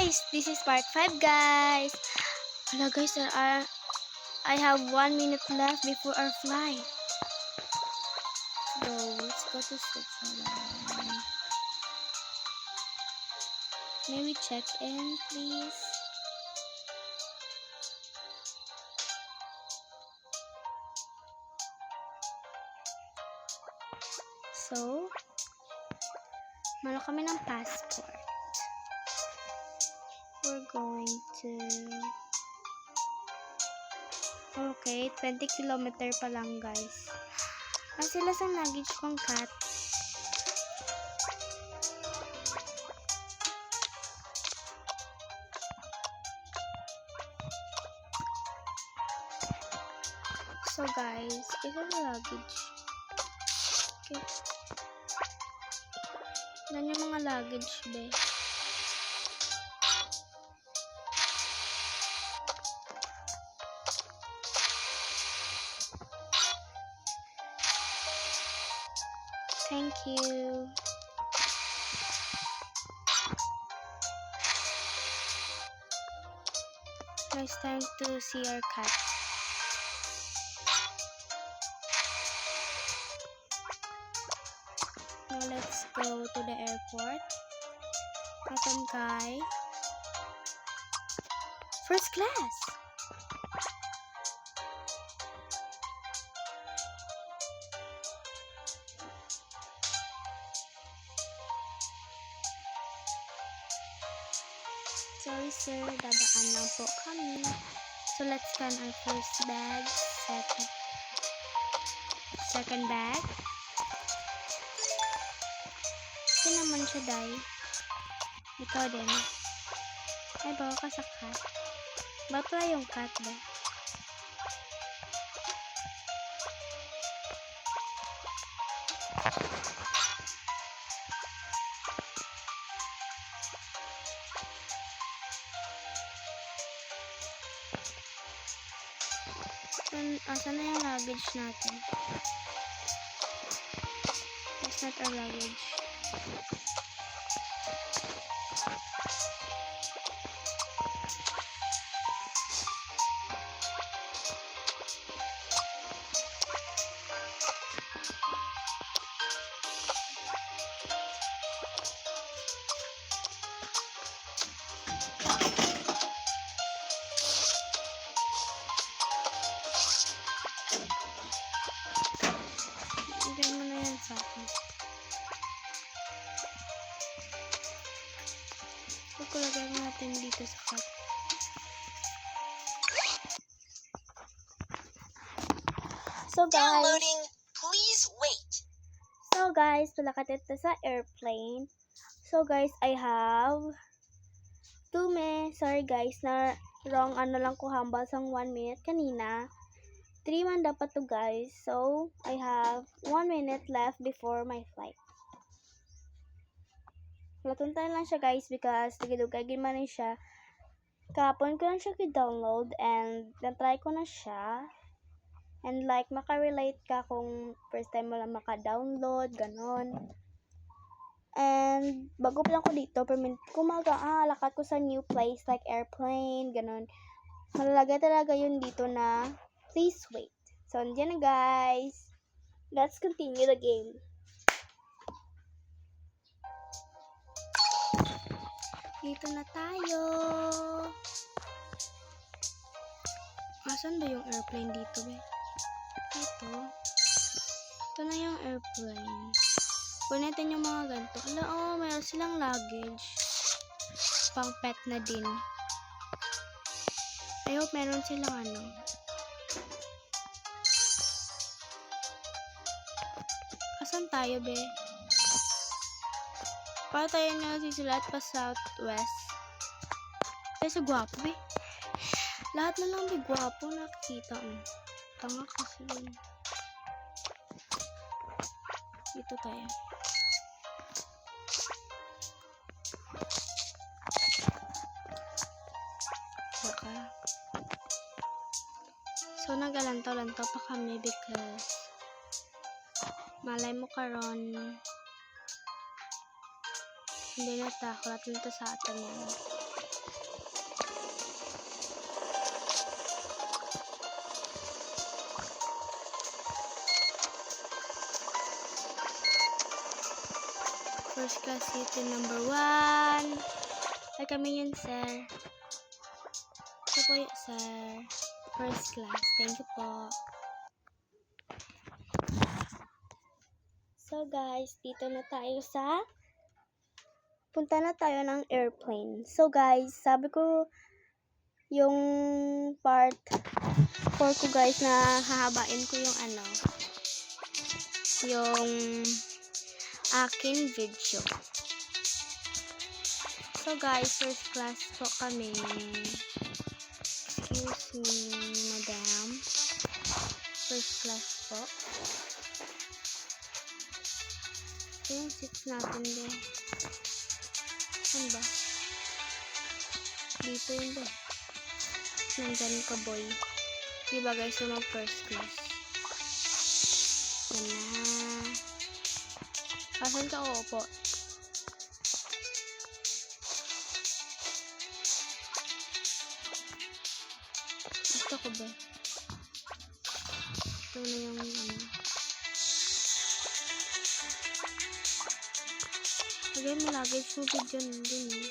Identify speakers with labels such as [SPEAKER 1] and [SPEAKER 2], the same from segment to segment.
[SPEAKER 1] guys, this is part 5 guys. Hello guys, I have 1 minute left before our flight. So let's go to Switzerland. May we check in please? So, mano kami ng passport. We're going to... Okay, 20 kilometer pa lang guys. Ang sila sa luggage kong cat. So guys, ito yung luggage. Okay. Yan yung mga luggage be. Thank you. Now it's time to see our cat. Now let's go to the airport. Patangkay. First class. Sorry sir, dadaan lang po kami. So let's scan our first bag, second bag. Ito naman siya, day. Ikaw din. Ay, bawa ka sa cat. Ba't wala yung cat ba? Asan na yung luggage natin? That's not our luggage. Bigyan mo na yan sa akin. Kulagay natin dito sa cat. So guys,
[SPEAKER 2] downloading, please wait.
[SPEAKER 1] So guys, palakat ito sa airplane. So guys, I have sorry guys, na wrong ano lang ko hambal sang 1 minute kanina. 3 man dapat to guys. So, I have 1 minute left before my flight. Latuntan lang siya guys because nagidugay man siya. Kahapon ko lang siya i-download and na-try ko na siya. And like, makarelate ka kung first time mo lang maka-download, ganon. And bago pa lang ko dito, per minute lakat ko sa new place like airplane, ganon. Malalagay talaga yun dito na please wait. So, andyan na guys. Let's continue the game. Dito na tayo. Asan ba yung airplane dito, be? Ito. Ito na yung airplane. Punitin yung mga ganito. Ala, mayroon silang luggage. Pang pet na din. I hope meron silang ano. Asan tayo, be? Para tayo nga sisilat pa southwest. Tayo sa gwapo, be. Lahat na lang be gwapo nakikita mo. Tanga kasi yun. Dito tayo. Baka. So, nagalantaw-lantaw pa kami because malay mo karon hindi na takot na to sa atin yan. First class city number 1. Ay, kami yun, sir. Ito po yun, sir. First class. Thank you po. So, guys, dito na tayo sa... Punta na tayo ng airplane. So, guys, sabi ko yung part 4 ko, guys, na hahabain ko yung yung aking video. So, guys, first class po kami. Excuse me, madam. First class po. Ito yung seats natin din. Saan ba? Dito yun ba? Nandyan ka, boy. Diba, guys, yung first class? Yan na. Asan ka uupo? Gusto ko ba? Ito na yung Lagay mo luggage mo video dun eh.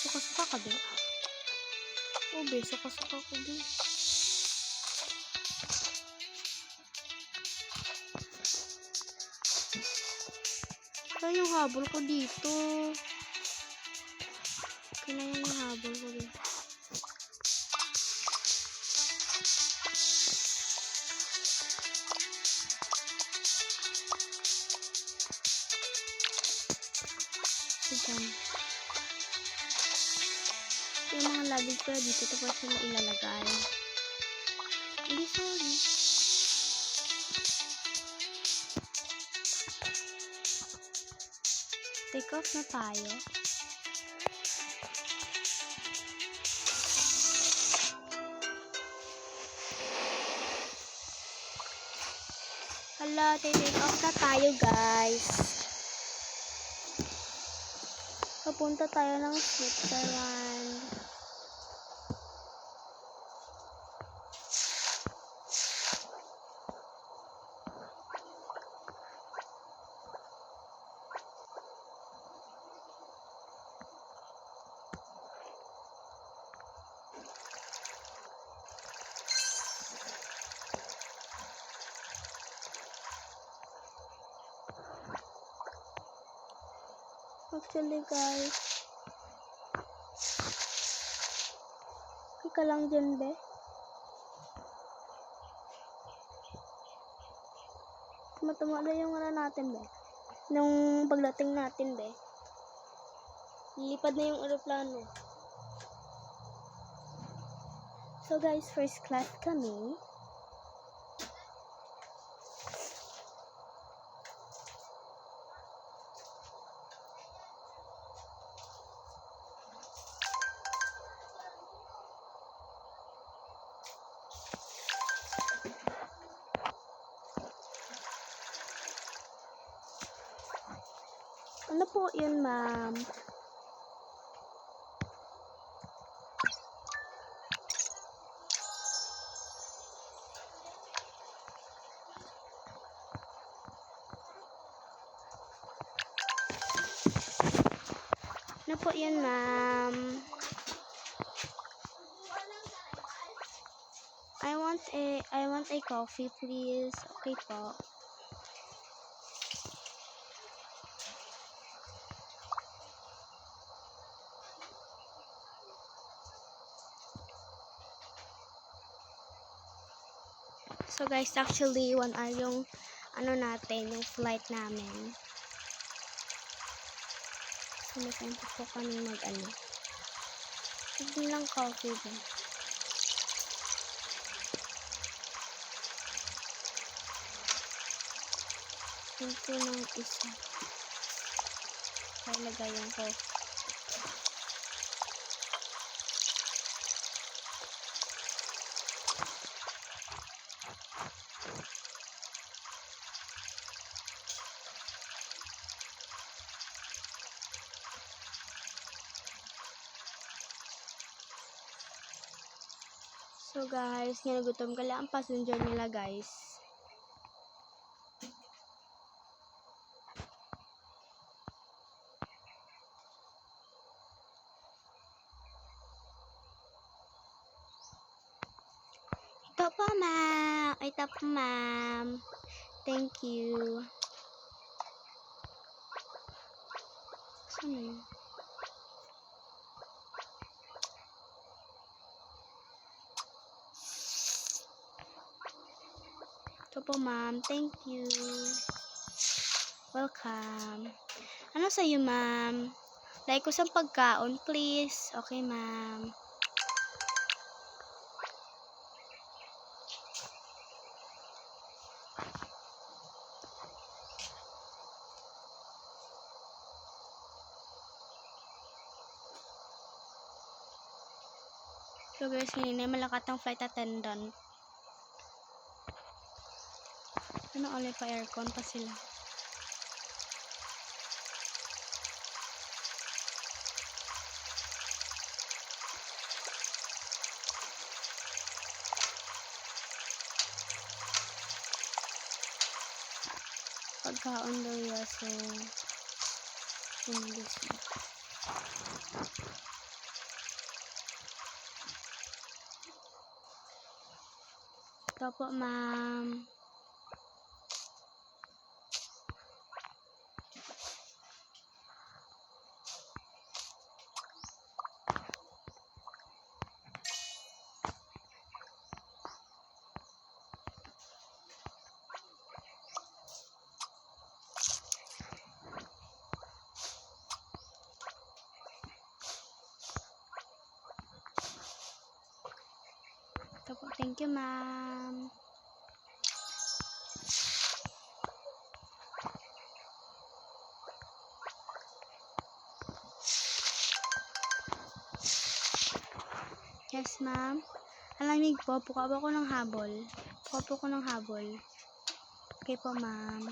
[SPEAKER 1] Suka-suka ka ba? Oo be, suka-suka ko be. Saan yung habol ko dito? Kaya yung habol ko dito. Diyan. Yung mga luggage ko dito, tapos yung ilalagay. Hindi, sorry. Take off na tayo. Hala, take off na tayo, guys. Papunta tayo ng Switzerland. Actually, guys, ka lang dyan, be. Tuma-tuma na yung natin, be. Nung pagdating natin, be. Lilipad na yung aeroplano. So, guys, first class kami. Ano po yun, ma'am? Ano po yun, ma'am? I want a coffee, please. Okay po. So guys, actually 1 hour yung natin, yung flight namin. So may time po kami hindi lang coffee din. Ito ng isa. Kaya lagayan ko. So guys, nagutom ka lang ang passenger nila, guys. po, ma'am. Ito po, ma'am. Thank you. Saan na yun? Ito po, ma'am. Thank you. Welcome. Ano sa'yo, ma'am? Like ko sa pagkaon, please. Okay, ma'am. So guys, hindi malakat ang flight attendant. Ano ulit pa aircon pa sila? Pagkaon daw ya, so English. Ito po, ma'am. Ito po, thank you, ma'am. Yes, ma'am. Alamig po, puka po ko ng habol. Puka po ko ng habol. Okay po, ma'am.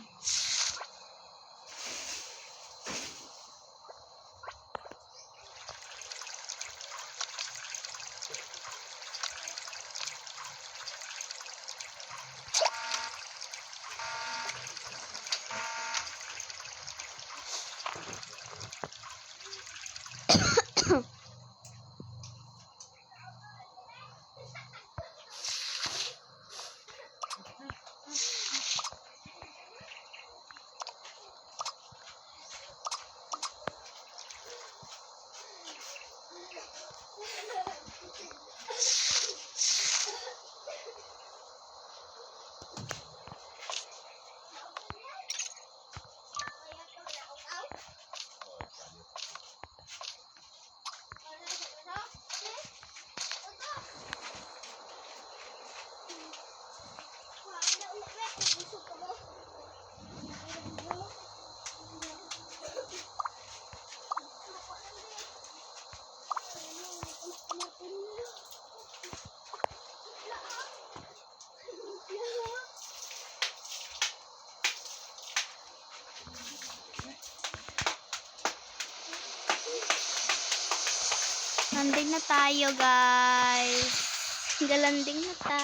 [SPEAKER 1] Landing na tayo, guys. Galanding na ta.